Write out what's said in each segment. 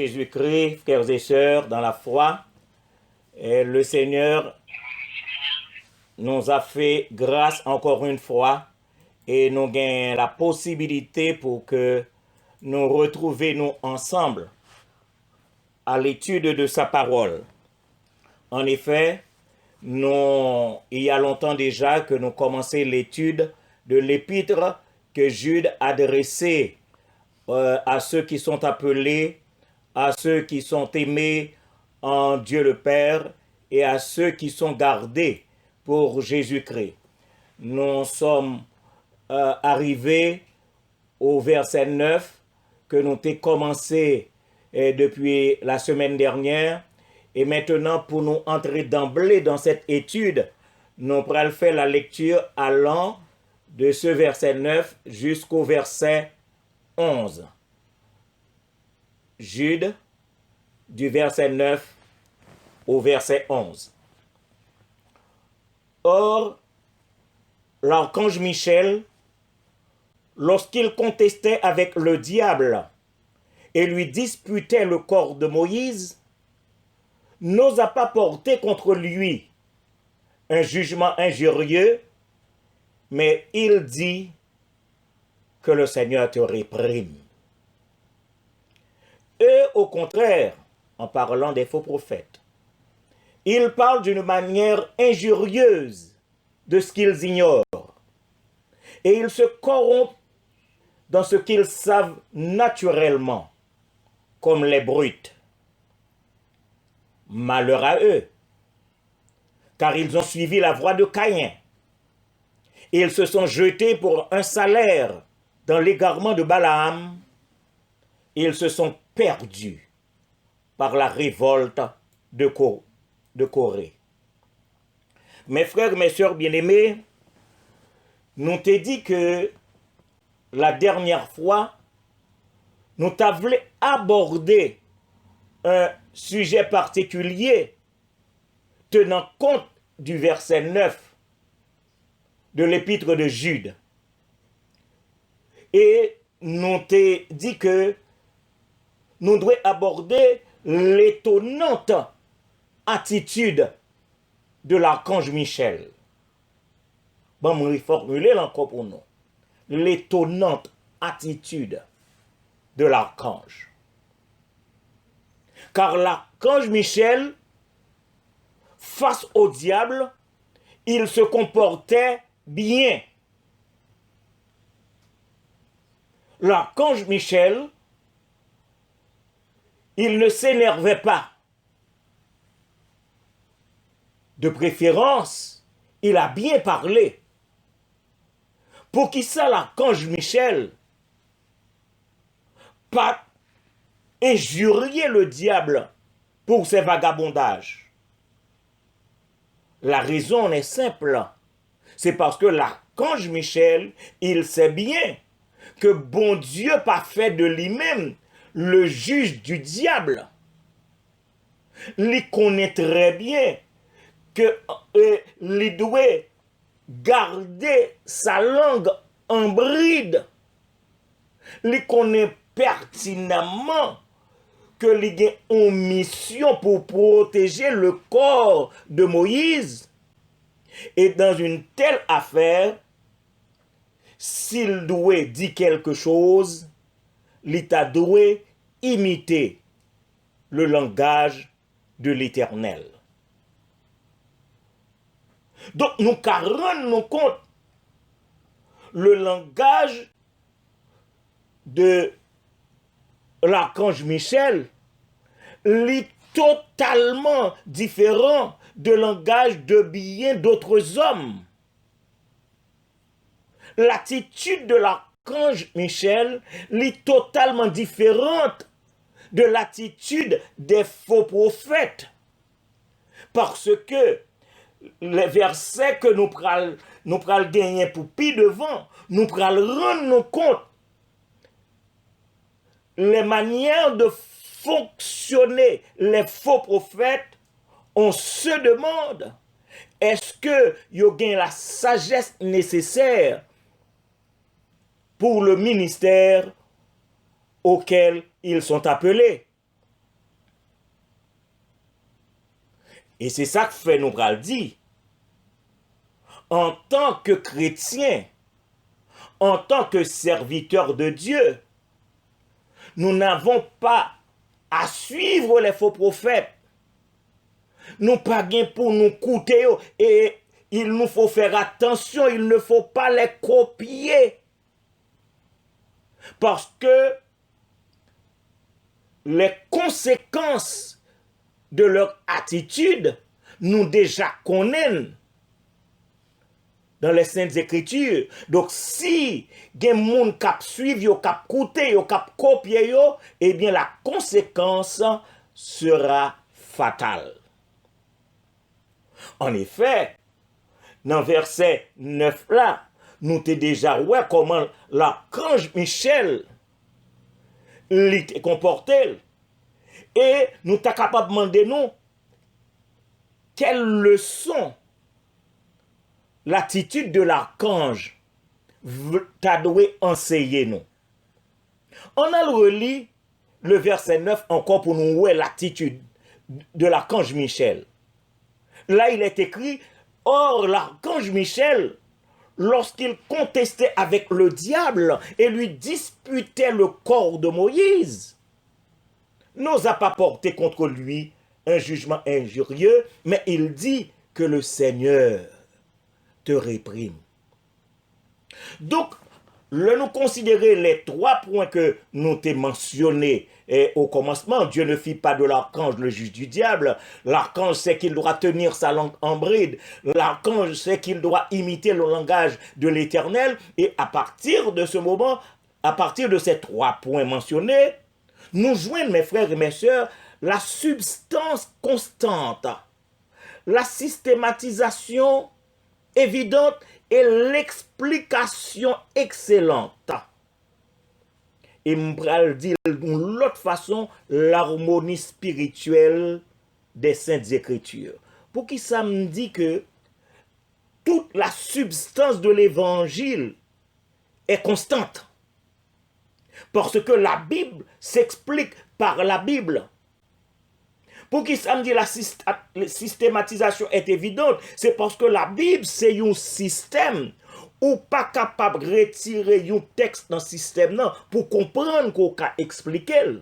Jésus-Christ, frères et sœurs, dans la foi, et le Seigneur nous a fait grâce encore une fois et nous avons la possibilité pour que nous retrouvions ensemble à l'étude de sa parole. En effet, il y a longtemps déjà que nous commençons l'étude de l'épître que Jude a adressée à ceux qui sont appelés, à ceux qui sont aimés en Dieu le Père et à ceux qui sont gardés pour Jésus-Christ. Nous sommes arrivés au verset 9 que nous avons commencé depuis la semaine dernière. Et maintenant, pour nous entrer d'emblée dans cette étude, nous allons faire la lecture allant de ce verset 9 jusqu'au verset 11. Jude, du verset 9 au verset 11. Or, l'archange Michel, lorsqu'il contestait avec le diable et lui disputait le corps de Moïse, n'osa pas porter contre lui un jugement injurieux, mais il dit que le Seigneur te réprime. Eux, au contraire, en parlant des faux prophètes, ils parlent d'une manière injurieuse de ce qu'ils ignorent, et ils se corrompent dans ce qu'ils savent naturellement, comme les brutes. Malheur à eux, car ils ont suivi la voie de Caïn. Ils se sont jetés pour un salaire dans l'égarement de Balaam. Ils se sont perdus par la révolte de Corée. Mes frères, mes sœurs bien-aimés, nous t'ai dit que la dernière fois, nous t'avions abordé un sujet particulier tenant compte du verset 9 de l'épître de Jude. Et nous t'ai dit que nous devons aborder l'étonnante attitude de l'archange Michel. Bon, je vais reformuler encore pour nous. L'étonnante attitude de l'archange. Car l'archange Michel, face au diable, il se comportait bien. L'archange Michel, il ne s'énervait pas. De préférence, il a bien parlé. Pour qui ça, l'archange Michel, pas injurier le diable pour ses vagabondages? La raison est simple. C'est parce que l'archange Michel, il sait bien que bon Dieu pas fait de lui-même le juge du diable. Il connaît très bien que il doit garder sa langue en bride. Il connaît pertinemment que il a une mission pour protéger le corps de Moïse. Et dans une telle affaire, s'il doit dire quelque chose, il doit imiter le langage de l'Éternel. Donc, nous rendons compte le langage de l'archange Michel est totalement différent du langage de bien d'autres hommes. L'attitude de l'archange Michel est totalement différente de l'attitude des faux prophètes. Parce que les versets que nous prenons gagner pour pis devant, nous prenons rendre compte les manières de fonctionner les faux prophètes. On se demande, est-ce que y a la sagesse nécessaire pour le ministère auquel ils sont appelés? Et c'est ça que fait nous pral dit. En tant que chrétien, en tant que serviteur de Dieu, nous n'avons pas à suivre les faux prophètes. Nous pas gain pour nous coûter et il nous faut faire attention, il ne faut pas les copier. Parce que les conséquences de leur attitude, nous déjà connaissons dans les Saintes Écritures. Donc, si des gens qui suivent, qui écoutent, qui copient, eh bien, la conséquence sera fatale. En effet, dans verset 9 là, nous t'ai déjà ouais comment l'archange Michel l'était comporté. Et nous t'es capable de demander nous quelle leçon l'attitude de l'archange t'a doué enseigner nous. On a relu le verset 9 encore pour nous voir l'attitude de l'archange Michel. Là, il est écrit, or l'archange Michel, lorsqu'il contestait avec le diable et lui disputait le corps de Moïse, n'osa pas porter contre lui un jugement injurieux, mais il dit que le Seigneur te réprime. Donc, nous considérer les 3 points que nous t'ai mentionnés au commencement. Dieu ne fit pas de l'archange le juge du diable. L'archange sait qu'il doit tenir sa langue en bride. L'archange sait qu'il doit imiter le langage de l'Éternel. Et à partir de ce moment, à partir de ces 3 points mentionnés, nous joignent, mes frères et mes sœurs, la substance constante, la systématisation évidente et l'explication excellente. Et m'bral dit d'une l'autre façon l'harmonie spirituelle des Saintes Écritures. Pour qui ça me dit que toute la substance de l'évangile est constante. Parce que la Bible s'explique par la Bible. Pour qui ça me dit la systématisation est évidente, c'est parce que la Bible, c'est un système ou pas capable de retirer un texte dans le système non, pour comprendre qu'on peut expliquer.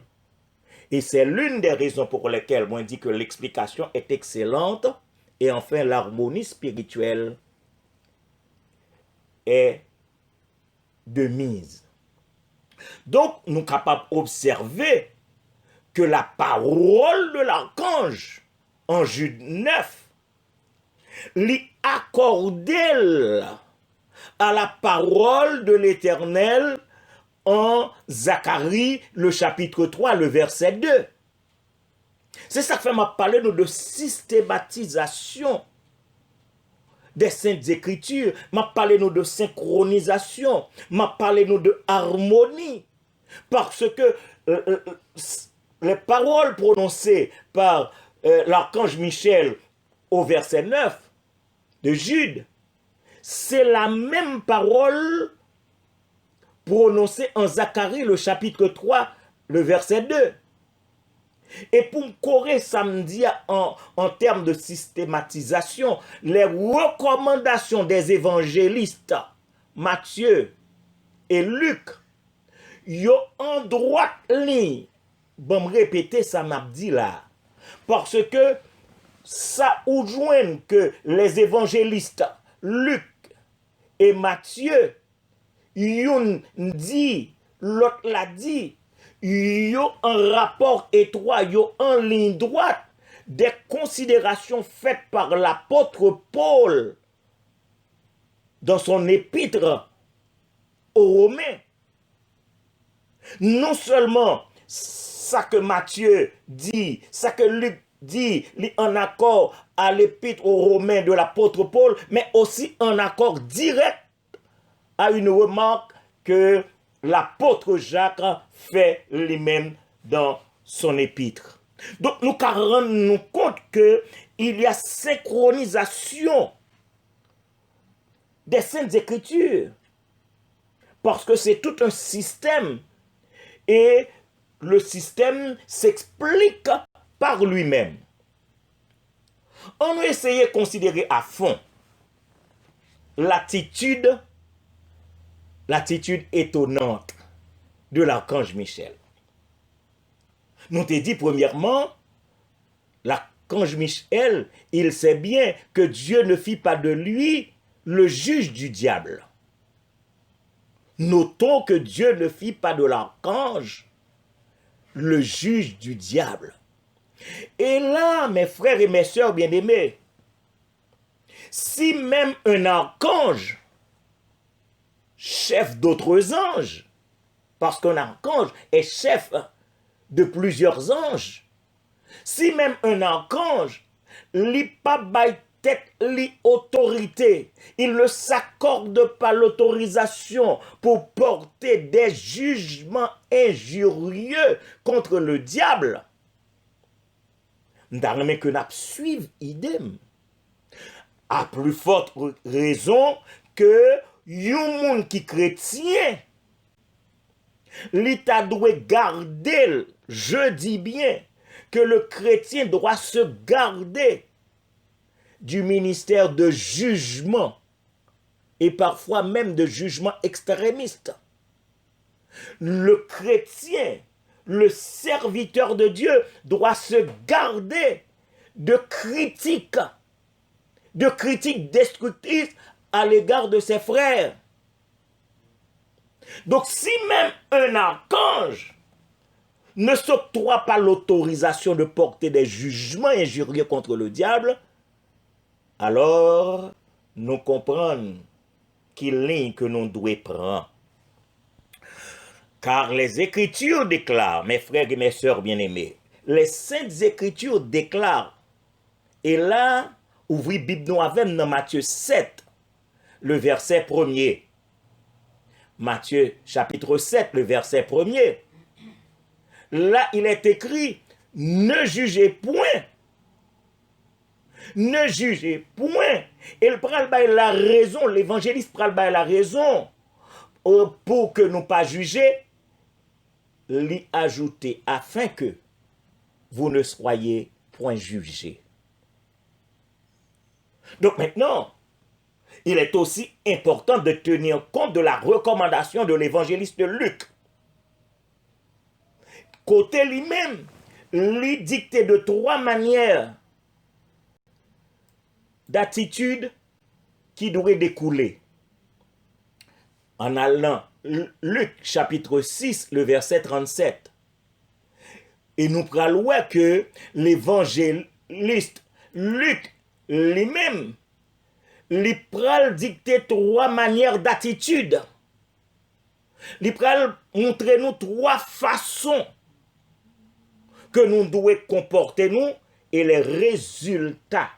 Et c'est l'une des raisons pour lesquelles moi dit que l'explication est excellente et enfin l'harmonie spirituelle est de mise. Donc, nous sommes capables d'observer que la parole de l'archange en Jude 9 lui accordée à la parole de l'Éternel en Zacharie, le chapitre 3, le verset 2. C'est ça que fait m'a parlé de systématisation des Saintes Écritures, m'a parlé de synchronisation, m'a parlé de harmonie, parce que les paroles prononcées par l'archange Michel au verset 9 de Jude, c'est la même parole prononcée en Zacharie, le chapitre 3, le verset 2. Et pour me corriger samedi en termes de systématisation, les recommandations des évangélistes Matthieu et Luc, yo en droite ligne. Bon, me répéter ça m'a dit là. Parce que ça ou joigne que les évangélistes Luc et Matthieu, yon dit, l'autre l'a dit, yo en rapport étroit, yo en ligne droite des considérations faites par l'apôtre Paul dans son épître aux Romains. Non seulement ça que Matthieu dit, ça que Luc dit, en accord à l'épître aux Romains de l'apôtre Paul, mais aussi en accord direct à une remarque que l'apôtre Jacques fait lui-même dans son épître. Donc nous rendons compte qu'il y a synchronisation des Saintes Écritures, parce que c'est tout un système et le système s'explique par lui-même. On a essayé de considérer à fond l'attitude étonnante de l'archange Michel. Nous t'ai dit premièrement, l'archange Michel, il sait bien que Dieu ne fit pas de lui le juge du diable. Notons que Dieu ne fit pas de l'archange le juge du diable. Et là, mes frères et mes sœurs bien-aimés, si même un archange, chef d'autres anges, parce qu'un archange est chef de plusieurs anges, si même un archange n'a pas bail tête li autorité, il ne s'accorde pas l'autorisation pour porter des jugements injurieux contre le diable, n'arrête que n'a suivre idem. À plus forte raison que yon monde qui chrétien, l'État doit garder, je dis bien, que le chrétien doit se garder du ministère de jugement et parfois même de jugement extrémiste. Le chrétien, le serviteur de Dieu doit se garder de critiques destructrices à l'égard de ses frères. Donc si même un archange ne s'octroie pas l'autorisation de porter des jugements injurieux contre le diable, alors nous comprenons quelle ligne que nous devons prendre. Car les Écritures déclarent, mes frères et mes sœurs bien-aimés, les Saintes Écritures déclarent, et là, ouvrez Bible nous avec dans Matthieu 7, le verset 1er. Matthieu chapitre 7, le verset 1er. Là, il est écrit, ne jugez point. Ne jugez point. Il prend la raison, l'évangéliste prend la raison pour que nous pas juger, l'y ajouter afin que vous ne soyez point jugés. Donc maintenant, il est aussi important de tenir compte de la recommandation de l'évangéliste Luc. Côté lui-même, lui dictait de 3 manières d'attitude qui devraient découler. En allant, Luc chapitre 6, le verset 37. Et nous prenons que l'évangéliste Luc lui-même, il pral dicter 3 manières d'attitude. Il pral montrer nous 3 façons que nous devons comporter nous et les résultats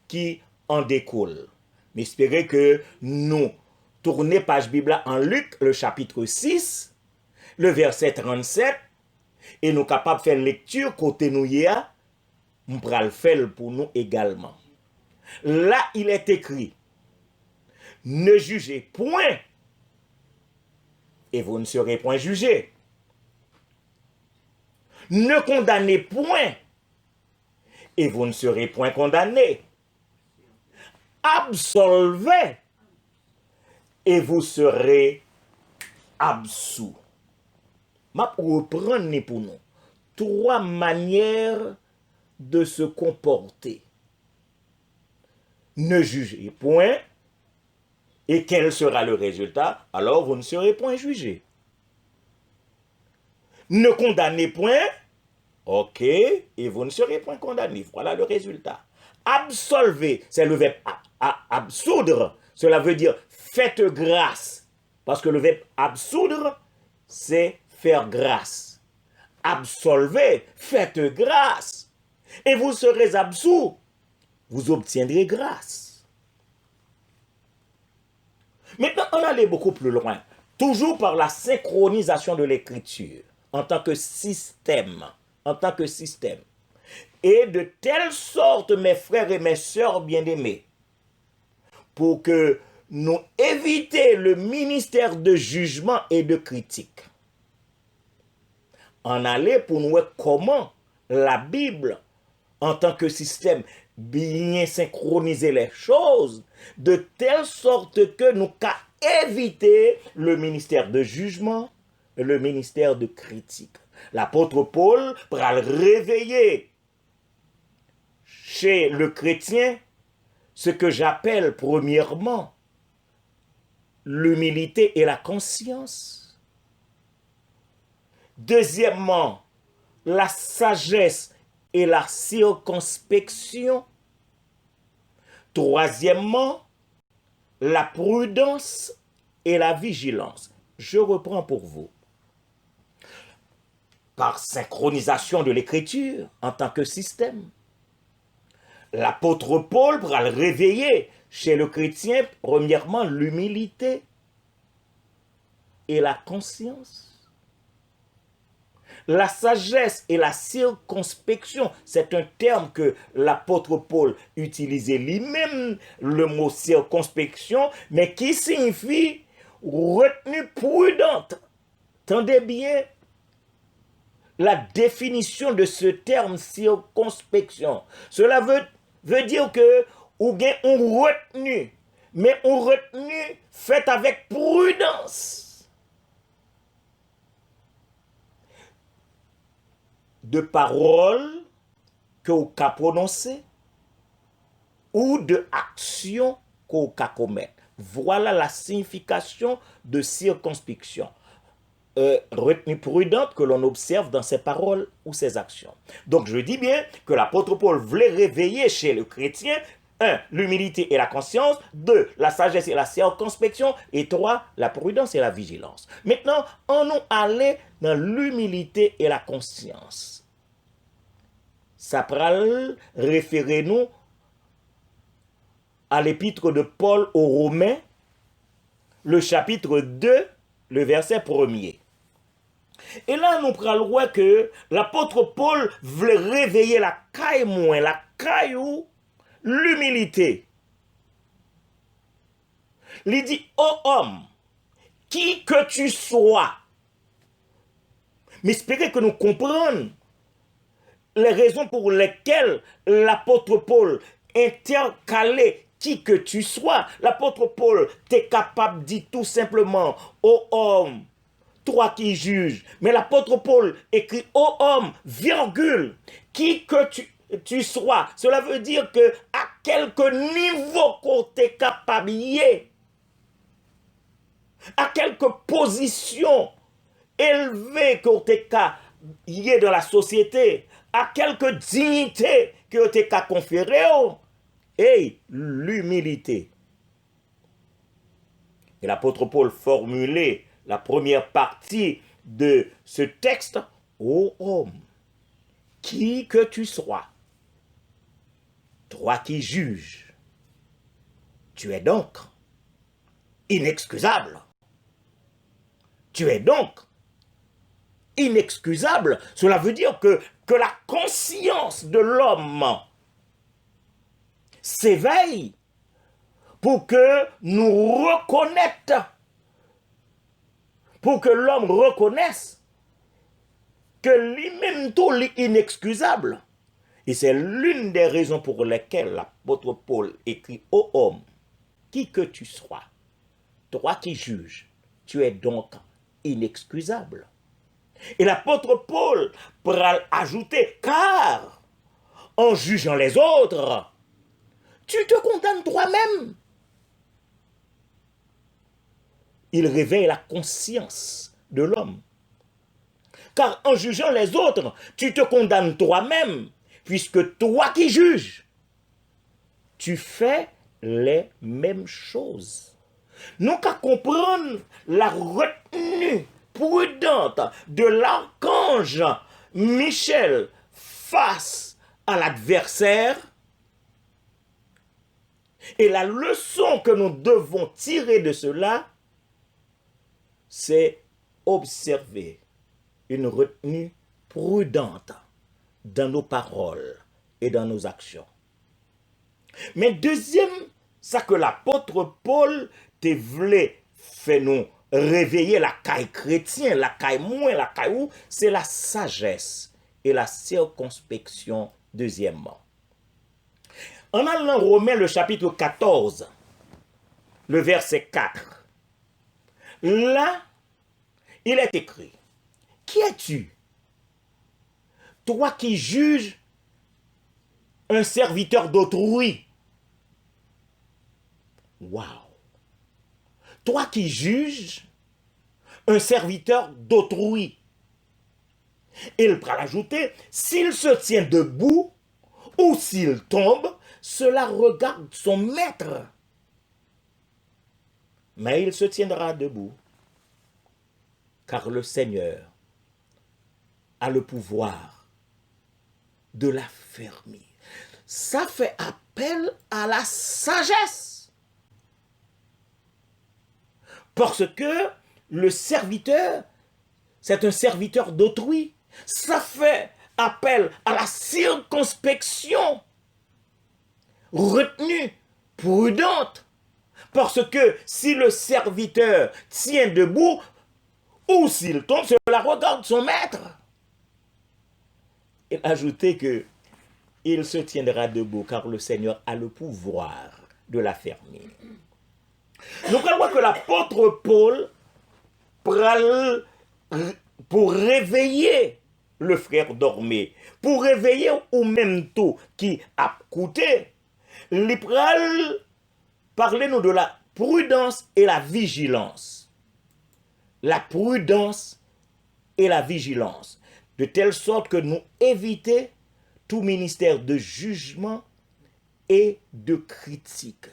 qui en découlent. J'espère que nous tournons page Bible en Luc, le chapitre 6, le verset 37, et nous sommes capables de faire lecture côté nous hier, nous pral faire pour nous également. Là, il est écrit, ne jugez point, et vous ne serez point jugés. Ne condamnez point, et vous ne serez point condamnés. Absolvez, et vous serez absous. Je reprends pour nous 3 manières de se comporter. Ne jugez point, et quel sera le résultat? Alors vous ne serez point jugés. Ne condamnez point, ok, et vous ne serez point condamnés. Voilà le résultat. Absolvez, c'est le verbe absoudre. Cela veut dire faites grâce. Parce que le verbe absoudre, c'est faire grâce. Absolvez, faites grâce. Et vous serez absous. Vous obtiendrez grâce. Maintenant, on allait beaucoup plus loin. Toujours par la synchronisation de l'écriture. En tant que système. En tant que système. Et de telle sorte, mes frères et mes sœurs bien-aimés, pour que nous éviter le ministère de jugement et de critique. On allait pour nous voir comment la Bible, en tant que système, bien synchroniser les choses de telle sorte que nous qu'à éviter le ministère de jugement et le ministère de critique. L'apôtre Paul va le réveiller chez le chrétien ce que j'appelle premièrement l'humilité et la conscience. Deuxièmement, la sagesse et la circonspection. Troisièmement, la prudence et la vigilance. Je reprends pour vous. Par synchronisation de l'écriture en tant que système, l'apôtre Paul va le réveiller chez le chrétien, premièrement, l'humilité et la conscience. La sagesse et la circonspection, c'est un terme que l'apôtre Paul utilisait lui-même, le mot circonspection, mais qui signifie retenue prudente. Tendez bien la définition de ce terme circonspection. Cela veut dire que ou bien on retenu, mais on retenu fait avec prudence. De paroles que vous avez prononcées ou de actions que vous avez commises. Voilà la signification de circonspection. Retenue prudente que l'on observe dans ses paroles ou ses actions. Donc je dis bien que l'apôtre Paul voulait réveiller chez le chrétien 1. L'humilité et la conscience. 2. La sagesse et la circonspection. Et 3. La prudence et la vigilance. Maintenant, on nous allait dans l'humilité et la conscience. Ça pral référer nous à l'épître de Paul aux Romains, le chapitre 2, le verset 1er. Et là, nous prenons voir que l'apôtre Paul voulait réveiller la caille moins, la caille ou l'humilité. Il dit, ô homme, qui que tu sois, mais espérez que nous comprenions les raisons pour lesquelles l'apôtre Paul intercalait qui que tu sois. L'apôtre Paul t'es capable de dire tout simplement, ô homme, toi qui juges. Mais l'apôtre Paul écrit, ô homme, virgule, qui que tu sois. Cela veut dire que à quelque niveau qu'on t'est capable y est, à quelque position élevée qu'on t'est capable y est dans la société, à quelque dignité que t'es capable conférer, et l'humilité. Et l'apôtre Paul formulait la première partie de ce texte, ô homme, qui que tu sois, toi qui juges, tu es donc inexcusable. Tu es donc inexcusable. Cela veut dire que la conscience de l'homme s'éveille pour que nous reconnaissions, pour que l'homme reconnaisse que lui-même tout est inexcusable. Et c'est l'une des raisons pour lesquelles l'apôtre Paul écrit, ô homme, qui que tu sois, toi qui juges, tu es donc inexcusable. Et l'apôtre Paul pourra ajouter, car en jugeant les autres, tu te condamnes toi-même. Il réveille la conscience de l'homme. Car en jugeant les autres, tu te condamnes toi-même, puisque toi qui juges, tu fais les mêmes choses. Nous qu'à comprendre la retenue prudente de l'archange Michel face à l'adversaire, et la leçon que nous devons tirer de cela, c'est observer une retenue prudente dans nos paroles et dans nos actions. Mais deuxième, ça que l'apôtre Paul te voulait faire nous réveiller la caille chrétien, la caille moins, la caille où, c'est la sagesse et la circonspection deuxièmement. En allant Romains le chapitre 14, le verset 4, là, il est écrit, qui es-tu, toi qui juges un serviteur d'autrui? Waouh! Toi qui juges un serviteur d'autrui. Il va l'ajouter, s'il se tient debout ou s'il tombe, cela regarde son maître. Mais il se tiendra debout, car le Seigneur a le pouvoir de l'affermir. Ça fait appel à la sagesse. Parce que le serviteur, c'est un serviteur d'autrui. Ça fait appel à la circonspection, retenue, prudente. Parce que si le serviteur tient debout, ou s'il tombe, cela regarde son maître. Il a ajouté que il se tiendra debout, car le Seigneur a le pouvoir de l'affermir. Nous croyons que l'apôtre Paul, pour réveiller le frère dormé, pour réveiller ou même tout qui a coûté, il pral parler nous de la prudence et la vigilance. La prudence et la vigilance, de telle sorte que nous évitons tout ministère de jugement et de critique.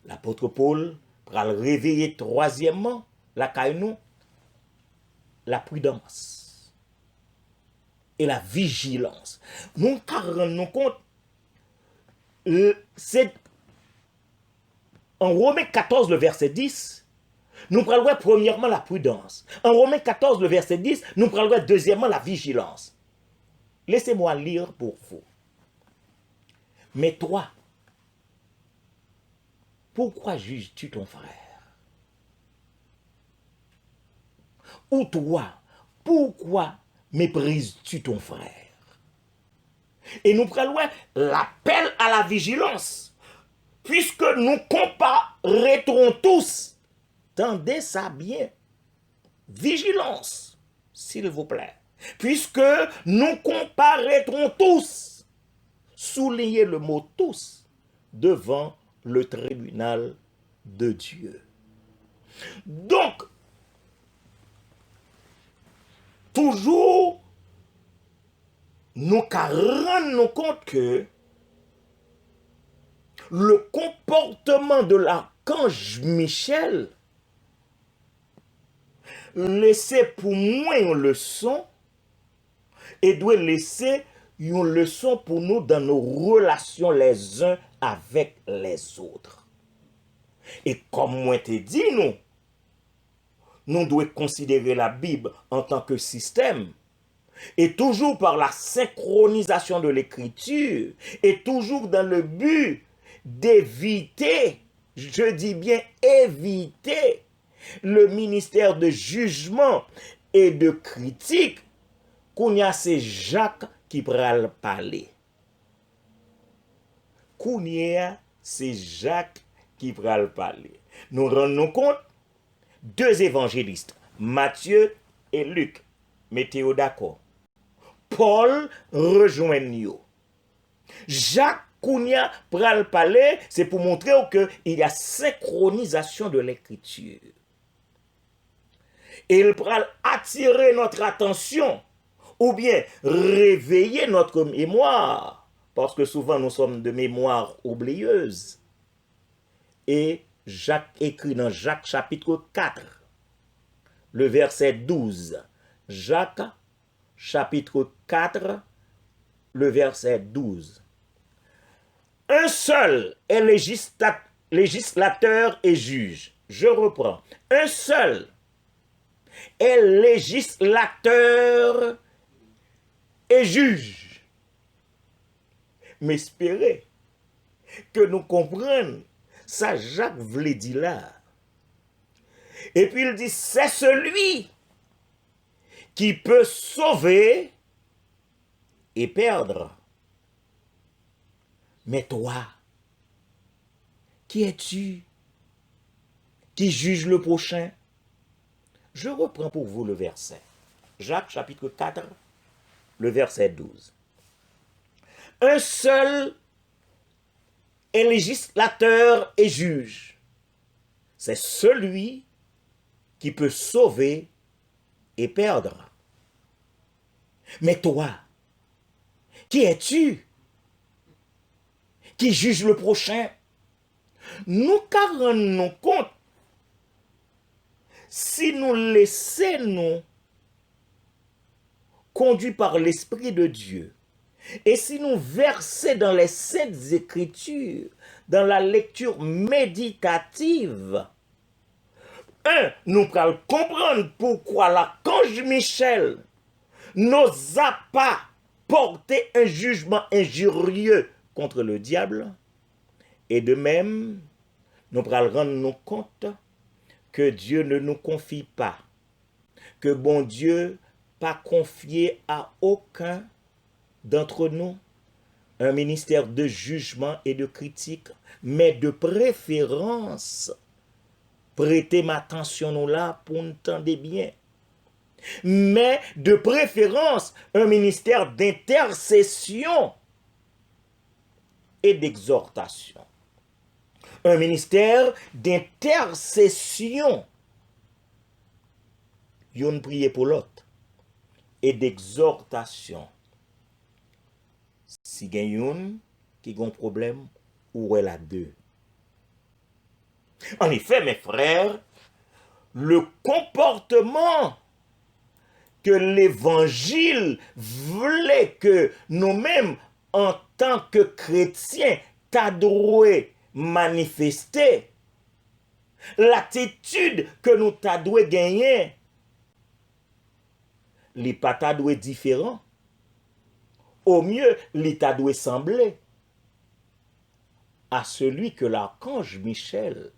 L'apôtre Paul va le réveiller troisièmement, la caïnou, la prudence et la vigilance. Nous rendons compte, c'est en Romains 14, le verset 10, nous parlons premièrement la prudence. En Romains 14, le verset 10, nous parlons deuxièmement la vigilance. Laissez-moi lire pour vous. Mais toi, pourquoi juges-tu ton frère? Ou toi, pourquoi méprises-tu ton frère? Et nous prenons l'appel à la vigilance, puisque nous comparaîtrons tous. Tendez ça bien. Vigilance, s'il vous plaît. Puisque nous comparaîtrons tous, soulignez le mot tous, devant le tribunal de Dieu. Donc, toujours, nous rendons compte que le comportement de l'archange Michel laissait pour moi une leçon et doit laisser une leçon pour nous dans nos relations les uns avec les autres. Et comme moi t'ai dit, nous devons considérer la Bible en tant que système et toujours par la synchronisation de l'écriture et toujours dans le but d'éviter, je dis bien éviter, le ministère de jugement et de critique. Kounia, c'est Jacques qui pral parler. Kounia, c'est Jacques qui pral parler. Nous rendons compte, deux évangélistes, Matthieu et Luc, mettez-vous d'accord. Paul rejoint nous. Jacques Kounia pral parler, c'est pour montrer qu'il y a synchronisation de l'écriture. Et il pral attirer notre attention ou bien réveiller notre mémoire, parce que souvent nous sommes de mémoire oublieuse. Et Jacques écrit dans Jacques chapitre 4, le verset 12. Jacques chapitre 4, le verset 12. Un seul est législateur et juge. Je reprends. Un seul est législateur et juge. Mais espérez que nous comprenions ça, Jacques voulait dire là. Et puis il dit, c'est celui qui peut sauver et perdre. Mais toi, qui es-tu qui juge le prochain? Je reprends pour vous le verset. Jacques chapitre 4, le verset 12. Un seul est législateur et juge. C'est celui qui peut sauver et perdre. Mais toi, qui es-tu qui juge le prochain? Nous rendons compte si nous laissons conduits par l'Esprit de Dieu et si nous versons dans les Saintes Écritures, dans la lecture méditative, nous allons comprendre pourquoi l'archange Michel n'osa pas porter un jugement injurieux contre le diable. Et de même, nous allons rendre compte que Dieu ne nous confie pas, que bon Dieu pas confié à aucun d'entre nous un ministère de jugement et de critique, mais de préférence, prêtez ma attention nous là pour nous entendre bien, mais de préférence un ministère d'intercession et d'exhortation. Un ministère d'intercession. Yon prier pour l'autre. Et d'exhortation. Si gen yon qui a un problème, ou est la deux. En effet, mes frères, le comportement que l'évangile voulait que nous-mêmes, en tant que chrétiens, t'adouer manifester, l'attitude que nous t'adouer gagner, les pas t'adouer différent. Au mieux, les t'adouer sembler à celui que l'archange Michel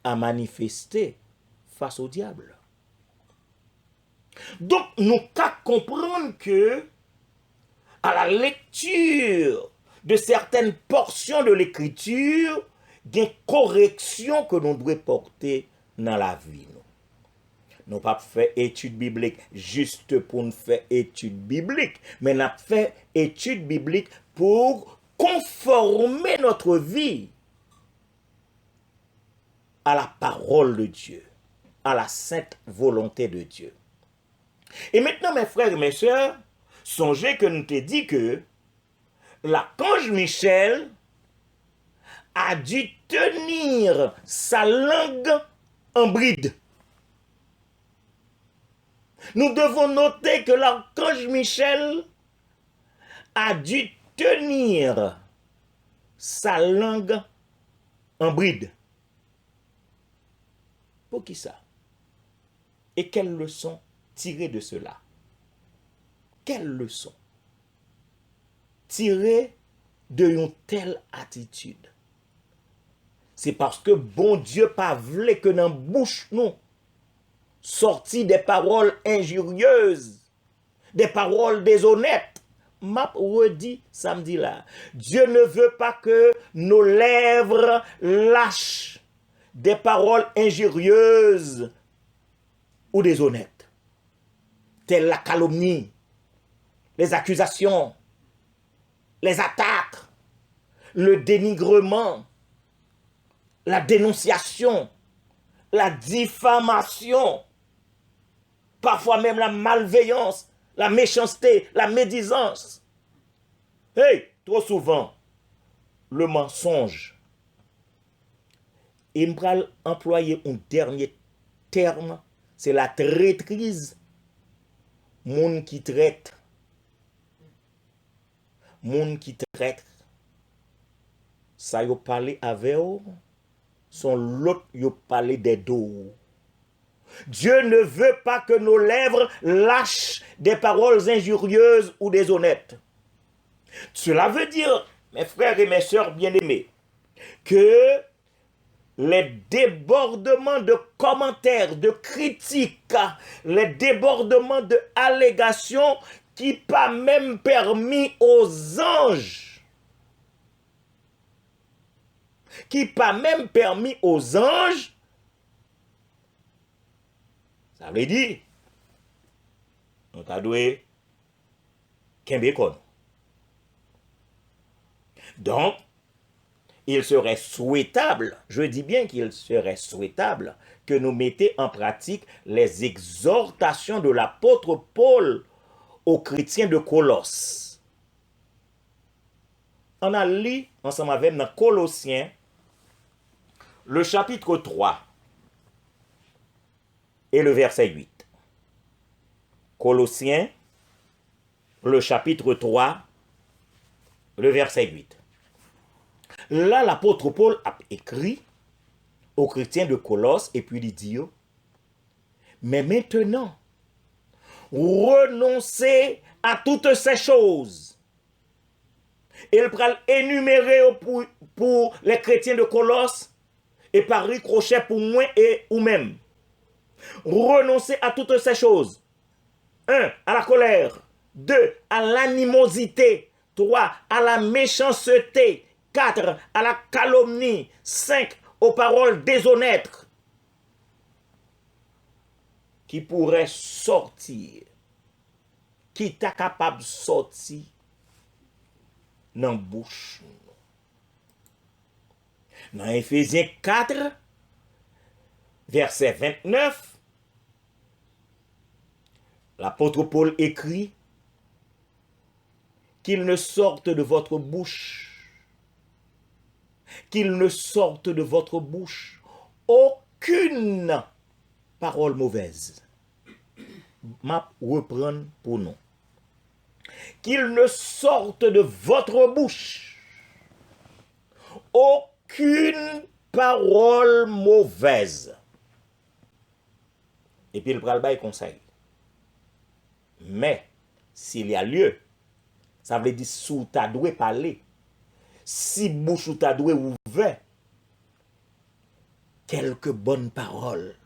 a manifesté face au diable. Donc, nous qu'à comprendre que à la lecture de certaines portions de l'écriture, des corrections que nous devons porter dans la vie. Nous pas fait étude biblique juste pour nous faire étude biblique, mais nous avons fait étude biblique pour conformer notre vie à la parole de Dieu, à la sainte volonté de Dieu. Et maintenant, mes frères et mes sœurs, songez que nous t'ai dit que l'archange Michel a dû tenir sa langue en bride. Nous devons noter que l'archange Michel a dû tenir sa langue en bride. Pour qui ça? Et quelle leçon tirer de cela? Quelle leçon tirer de une telle attitude? C'est parce que bon Dieu pas voulu que dans bouche nous sorti des paroles injurieuses, des paroles déshonnêtes. M'a redit samedi là. Dieu ne veut pas que nos lèvres lâchent des paroles injurieuses ou déshonnêtes, telles la calomnie, les accusations, les attaques, le dénigrement, la dénonciation, la diffamation, parfois même la malveillance, la méchanceté, la médisance. Hey, trop souvent, le mensonge. Et je vais employer un dernier terme, c'est la traîtrise. Moun qui traite. Moun qui traite. Ça y a parlé avec eux, son l'autre y a parlé des dos. Dieu ne veut pas que nos lèvres lâchent des paroles injurieuses ou déshonnêtes. Cela veut dire, mes frères et mes sœurs bien-aimés, que les débordements de commentaires, de critiques, les débordements de allégations qui pas même permis aux anges, ça veut dire, on t'a doué kembe kon. Donc, il serait souhaitable, je dis bien qu'il serait souhaitable, que nous mettions en pratique les exhortations de l'apôtre Paul aux chrétiens de Colosse. On a lu ensemble avec dans Colossiens, le chapitre 3 et le verset 8. Colossiens, le chapitre 3, le verset 8. Là, l'apôtre Paul a écrit aux chrétiens de Colosse et puis il dit, mais maintenant, renoncez à toutes ces choses. Il va énumérer pour les chrétiens de Colosse et par ricochet pour moi et ou même. Renoncez à toutes ces choses. 1. À la colère. 2. À l'animosité. 3. À la méchanceté. 4. À la calomnie. 5. Aux paroles déshonnêtes qui pourraient sortir, qui t'a capable de sortir dans la bouche. Dans Éphésiens 4, verset 29, l'apôtre Paul écrit qu'il ne sorte de votre bouche, aucune parole mauvaise. M'a reprendre pour nous. Qu'il ne sorte de votre bouche aucune parole mauvaise. Et puis il prend le bail conseil. Mais s'il y a lieu, ça veut dire sous ta doué parler. Si bouche ou ta doué ouvert, quelques bonnes paroles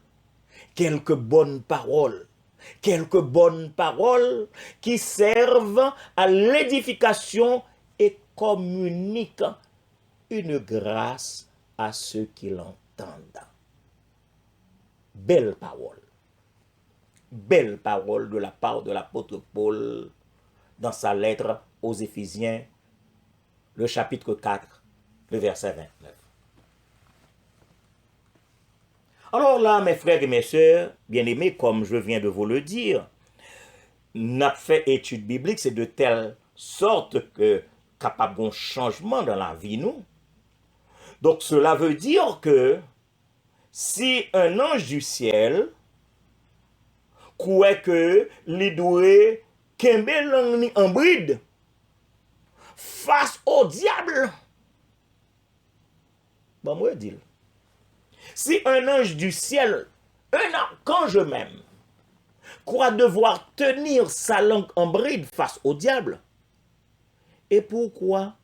qui servent à l'édification et communiquent une grâce à ceux qui l'entendent. Belle parole de la part de l'apôtre Paul dans sa lettre aux Éphésiens, le chapitre 4, le verset 29. Alors là, mes frères et mes sœurs, bien-aimés, comme je viens de vous le dire, n'a fait étude biblique, c'est de telle sorte que capable d'un changement dans la vie, nous. Donc cela veut dire que si un ange du ciel croit que les doués kembe lang en bride face au diable, bon moi dis. Si un ange du ciel, un archange même, croit devoir tenir sa langue en bride face au diable, et pourquoi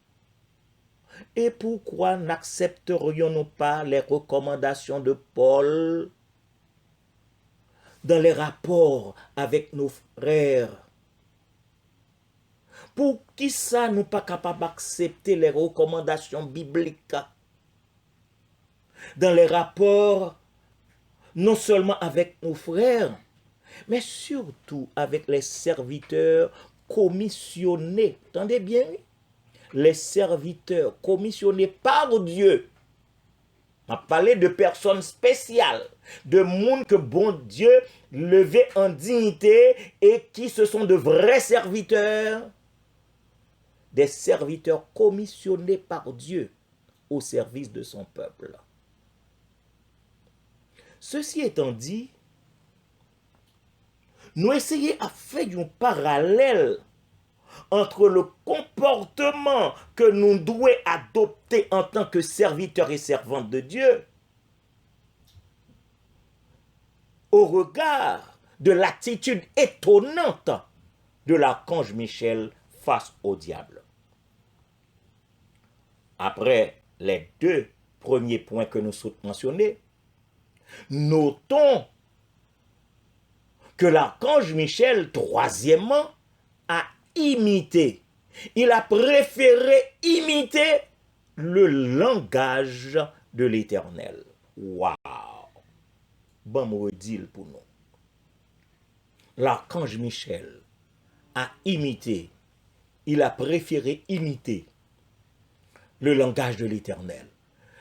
n'accepterions-nous pas les recommandations de Paul dans les rapports avec nos frères? Pour qui ça nous pas capable d'accepter les recommandations bibliques dans les rapports non seulement avec nos frères, mais surtout avec les serviteurs commissionnés. Entendez bien? Les serviteurs commissionnés par Dieu. On a parlé de personnes spéciales, de monde que bon Dieu levait en dignité et qui ce sont de vrais serviteurs, des serviteurs commissionnés par Dieu au service de son peuple. Ceci étant dit, nous essayons à faire un parallèle entre le comportement que nous devons adopter en tant que serviteurs et servantes de Dieu au regard de l'attitude étonnante de l'archange Michel face au diable. Après les deux premiers points que nous avons mentionnés, notons que l'archange Michel, troisièmement, a imiter. Il a préféré imiter le langage de l'Éternel. Waouh! Bon, me redit pour nous. L'archange Michel a imité, il a préféré imiter le langage de l'Éternel.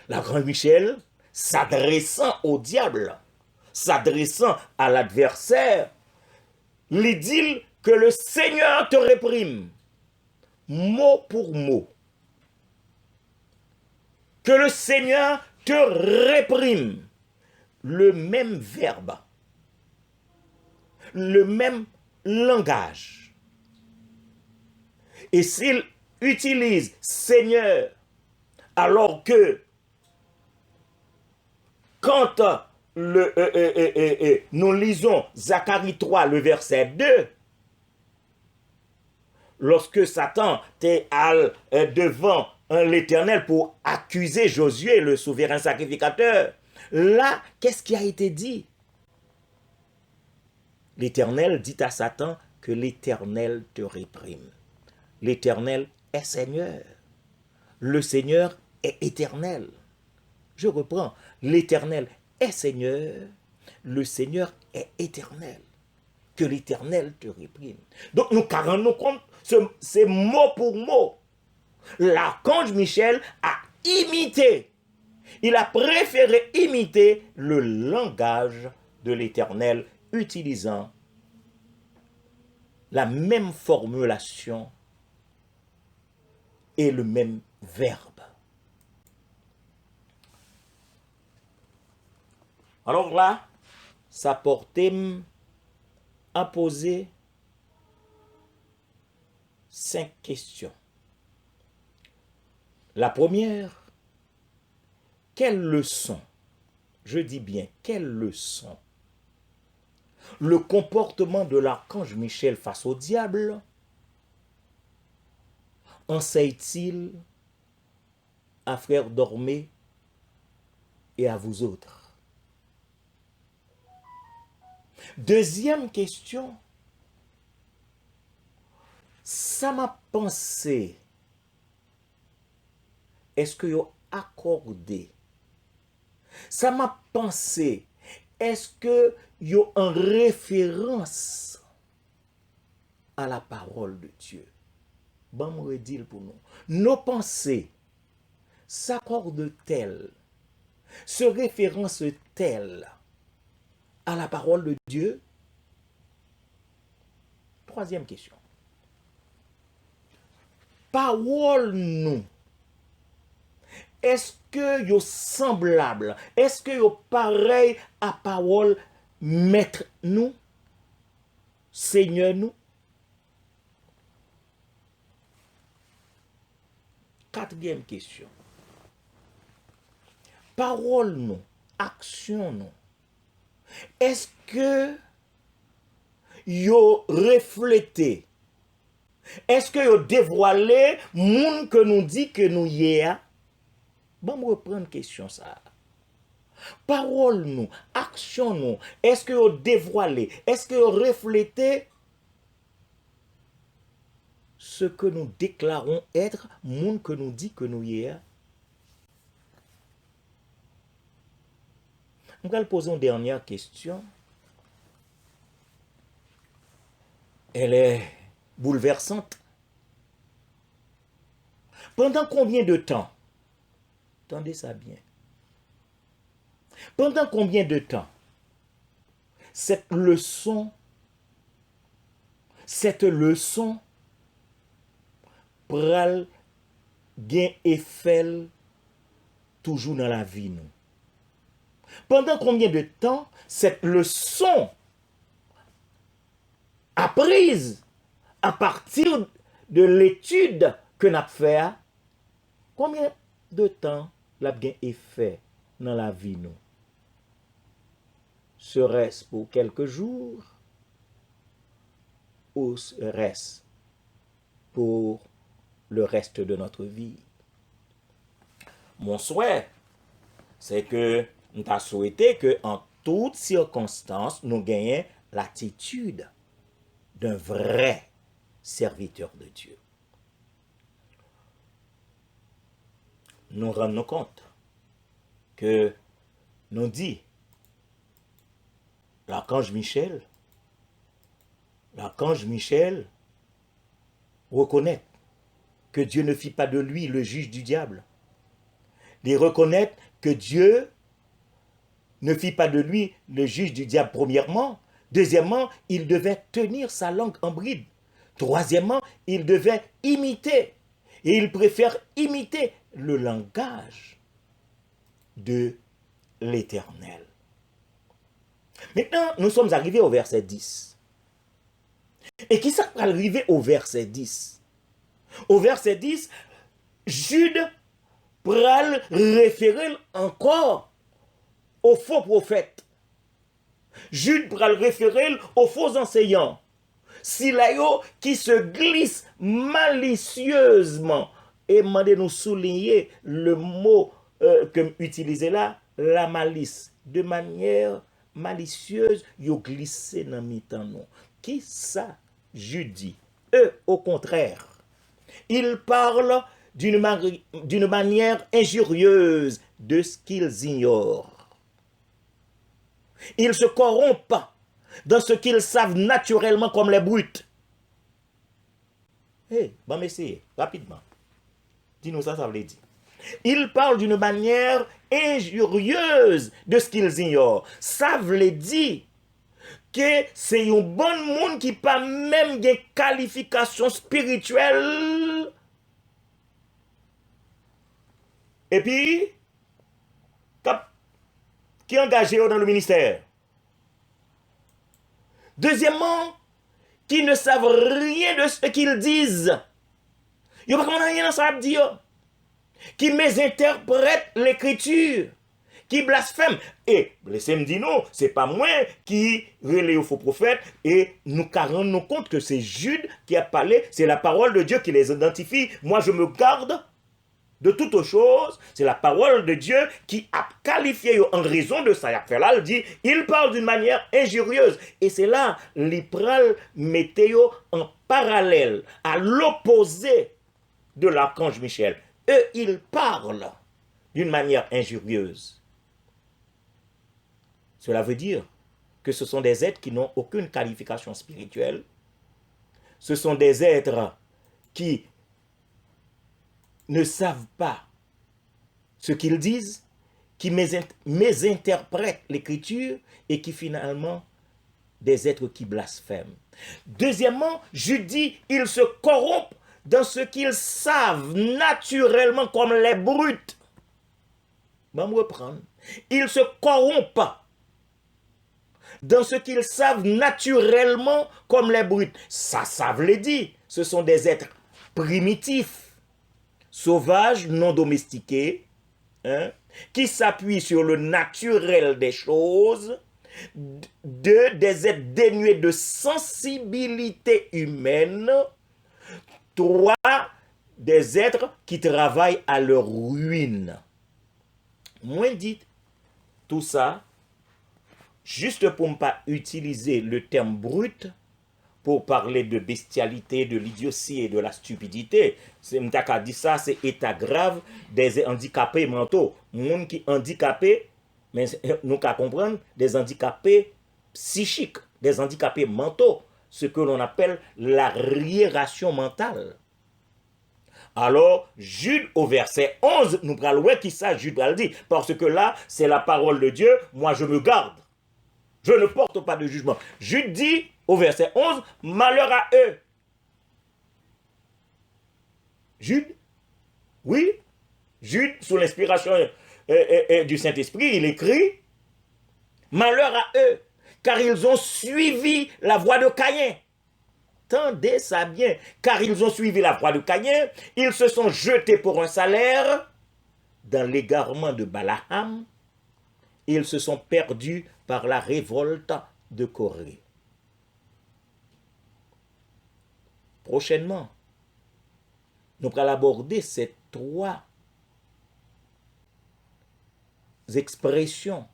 L'archange Michel, s'adressant au diable, s'adressant à l'adversaire, lui dit que le Seigneur te réprime, mot pour mot. Que le Seigneur te réprime. Le même verbe, le même langage. Et s'il utilise Seigneur, alors que quand nous lisons Zacharie 3, le verset 2, lorsque Satan était devant l'Éternel pour accuser Josué, le souverain sacrificateur, là, qu'est-ce qui a été dit? L'Éternel dit à Satan que l'Éternel te réprime. L'Éternel est Seigneur. Le Seigneur est éternel. Je reprends. L'Éternel est Seigneur. Le Seigneur est éternel. Que l'Éternel te réprime. Donc nous rendons compte, c'est mot pour mot. L'archange Michel a imité. Il a préféré imiter le langage de l'Éternel, utilisant la même formulation et le même verbe. Alors là, ça portait à poser 5 questions. La première, quelle leçon, je dis bien, quelle leçon le comportement de l'archange Michel face au diable enseigne-t-il à frère Dormé et à vous autres? Deuxième question, ça m'a pensé, est-ce que vous accordé? Ça m'a pensé, est-ce que vous en référence à la parole de Dieu? Bon, me redit pour nous. Nos pensées s'accordent-elles, se référencent-elles à la parole de Dieu? Troisième question. Parole nous, est-ce que yo semblable, est-ce que yo pareil à parole maître nous, Seigneur nous? Quatrième question. Parole nous, action nous, est-ce que yo reflété, est-ce que yo dévoilé moun que nous dit que nous y est? Bon, me reprendre question ça. Parole nous, action nous, est-ce que yo dévoilé, est-ce que yo reflété ce que nous déclarons être moun que nous dit que nous y est? On va poser une dernière question. Elle est bouleversante. Pendant combien de temps? Attendez ça bien. Pendant combien de temps cette leçon pral gen effet toujours dans la vie nous? Pendant combien de temps cette leçon apprise à partir de l'étude que nous avons fait, combien de temps la gain effet dans la vie nous? Serait-ce pour quelques jours ou serait-ce pour le reste de notre vie? Mon souhait, c'est que nous avons souhaité que en toutes circonstances, nous gagnions l'attitude d'un vrai serviteur de Dieu. Nous rendons compte que nous dit l'archange Michel reconnaît que Dieu ne fit pas de lui le juge du diable. Il reconnaît que Dieu ne fit pas de lui le juge du diable premièrement. Deuxièmement, il devait tenir sa langue en bride. Troisièmement, il devait imiter. Et il préfère imiter le langage de l'Éternel. Maintenant, nous sommes arrivés au verset 10. Et qui ça va arriver au verset 10? Au verset 10, Jude pral référer encore aux faux prophètes. Jude pral référer aux faux enseignants. Silayo qui se glissent malicieusement. Et demandez nous souligner le mot que utilisé là, la malice. De manière malicieuse, yo glissé dans mi-temps nous. Qui ça, Jude dit? Eux, au contraire, ils parlent d'une manière injurieuse de ce qu'ils ignorent. Ils se corrompent dans ce qu'ils savent naturellement comme les brutes. Bon, messieurs, rapidement. Dis-nous ça veut dire. Ils parlent d'une manière injurieuse de ce qu'ils ignorent. Ça veut dire que c'est un bon monde qui pas même des qualifications spirituelles. Et puis, qui est engagé dans le ministère. Deuxièmement, qui ne savent rien de ce qu'ils disent. Ils ne savent rien dans ça dire. Qui mésinterprètent l'écriture. Qui blasphème. Et, laissez-moi dire non, c'est pas moi qui relaie aux faux prophètes et nous rendons compte que c'est Jude qui a parlé, c'est la parole de Dieu qui les identifie. Moi, je me garde de toutes choses. C'est la parole de Dieu qui a qualifié en raison de ça. Il dit, il parle d'une manière injurieuse. Et c'est là, l'Ipral météo en parallèle, à l'opposé de l'archange Michel. Eux, ils parlent d'une manière injurieuse. Cela veut dire que ce sont des êtres qui n'ont aucune qualification spirituelle. Ce sont des êtres qui ne savent pas ce qu'ils disent, qui mésinterprètent l'écriture et qui finalement des êtres qui blasphèment. Deuxièmement, je dis, ils se corrompent dans ce qu'ils savent naturellement comme les brutes. Bon, me reprendre. Ils se corrompent dans ce qu'ils savent naturellement comme les brutes. Ça veut dire, ce sont des êtres primitifs, sauvages, non domestiqués, qui s'appuient sur le naturel des choses, des êtres dénués de sensibilité humaine, trois, des êtres qui travaillent à leur ruine. Moi, dit tout ça, juste pour ne pas utiliser le terme brut, pour parler de bestialité, de l'idiotie et de la stupidité. C'est m'taka dit ça, c'est état grave des handicapés mentaux. Monde qui handicapés, mais nous qu'à comprendre, des handicapés psychiques, des handicapés mentaux, ce que l'on appelle l'arriération mentale. Alors, Jude au verset 11, nous prenons ouais qui ça, Jude va le dire, parce que là, c'est la parole de Dieu, moi je me garde. Je ne porte pas de jugement. Jude dit au verset 11, malheur à eux. Jude, oui, Jude, sous l'inspiration du Saint-Esprit, il écrit, malheur à eux, car ils ont suivi la voie de Caïn. Tendez ça bien, car ils ont suivi la voie de Caïn, ils se sont jetés pour un salaire dans l'égarement de Balaam, ils se sont perdus par la révolte de Corée. Prochainement, nous allons aborder ces trois expressions,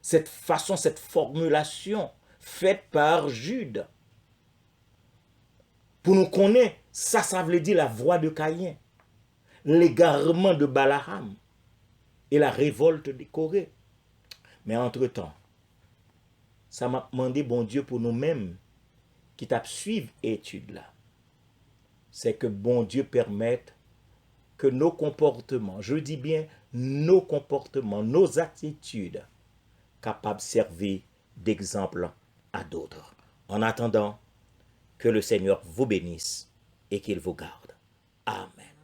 cette façon, cette formulation faite par Jude. Pour nous connaître, ça veut dire la voix de Caïn, l'égarement de Balaam et la révolte de Corée. Mais entre-temps, ça m'a demandé, bon Dieu, pour nous-mêmes, qui t'a suivi étude là, c'est que bon Dieu permette que nos comportements, je dis bien nos comportements, nos attitudes, capables de servir d'exemple à d'autres. En attendant, que le Seigneur vous bénisse et qu'il vous garde. Amen.